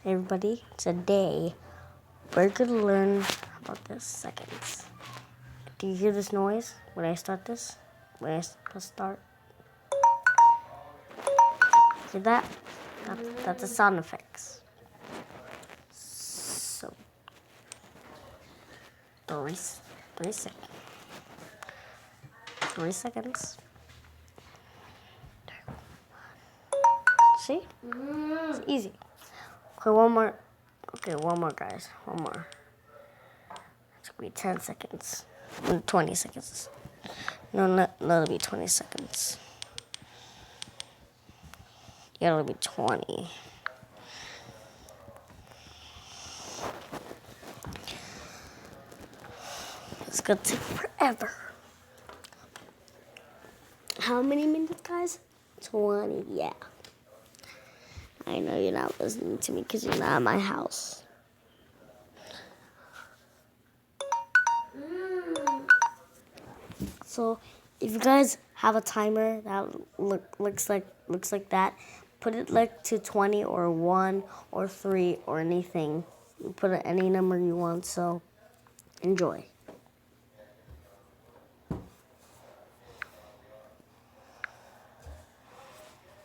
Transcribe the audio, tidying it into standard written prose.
Hey everybody, today we're going to learn about the seconds. Do you hear this noise when I start this? When I press start? Hear that? That's the sound effects. So, 30 seconds. 3 seconds. See? It's easy. Okay, one more. Okay, one more, guys. One more. It's going to be 10 seconds. 20 seconds. No, it'll be 20 seconds. Yeah, it'll be 20. It's going to take forever. How many minutes, guys? 20, yeah. I know you're not listening to me because you're not at my house. So, if you guys have a timer that looks like that, put it like to 20 or 1 or 3 or anything. You put it any number you want, so enjoy.